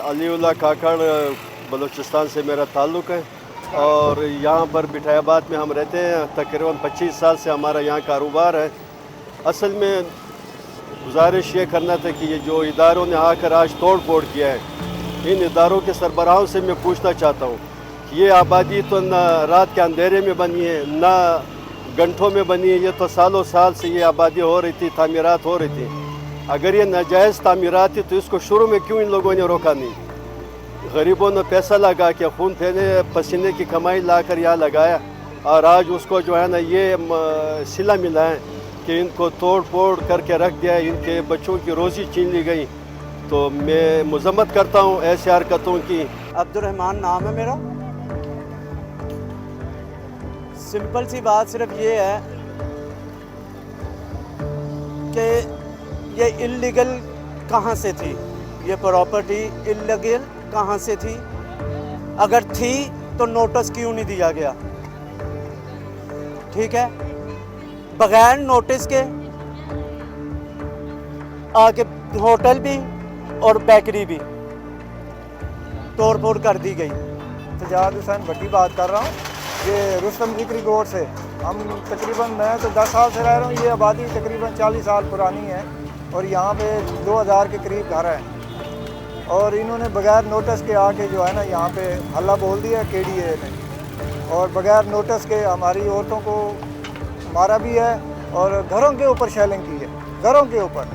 अलीउल्लाह काकड़ बलूचिस्तान से मेरा ताल्लुक़ है और यहाँ पर बिठायाबाद में हम रहते हैं। तकरीबन 25 साल से हमारा यहाँ कारोबार है। असल में गुजारिश ये करना था कि ये जो इदारों ने आकर आज तोड़ फोड़ किया है, इन इदारों के सरबराहों से मैं पूछना चाहता हूँ कि ये आबादी तो ना रात के अंधेरे में बनी है, ना घंटों में बनी है। ये तो सालों साल से ये आबादी हो रही थी, तामीरात हो रही थी। अगर ये नाजायज़ तामीरात थी तो इसको शुरू में क्यों इन लोगों ने रोका नहीं? गरीबों ने पैसा लगा के खून पसीने की कमाई लाकर यहाँ लगाया और आज उसको जो है ना ये सिला मिला है कि इनको तोड़ फोड़ करके रख दिया, इनके बच्चों की रोज़ी छीन ली गई। तो मैं मजम्मत करता हूँ ऐसी हरकतों की। अब्दुर्रहमान नाम है मेरा। सिंपल सी बात सिर्फ ये है कि ये इल्लीगल कहाँ से थी, ये प्रॉपर्टी इल्लीगल कहाँ से थी? अगर थी तो नोटिस क्यों नहीं दिया गया? ठीक है, बगैर नोटिस के आगे होटल भी और बेकरी भी तोड़ फोड़ कर दी गई। सजाद हुसैन भट्टी बात कर रहा हूँ, ये रुस्तम जिक्री रोड से। हम तकरीबन, मैं तो 10 साल से रह रहा हूँ। ये आबादी तकरीबन 40 साल पुरानी है और यहाँ पे 2000 के करीब घर हैं और इन्होंने बगैर नोटिस के आके जो है ना यहाँ पे हल्ला बोल दिया KDA ने, और बगैर नोटिस के हमारी औरतों को मारा भी है और घरों के ऊपर शेलिंग की है, घरों के ऊपर।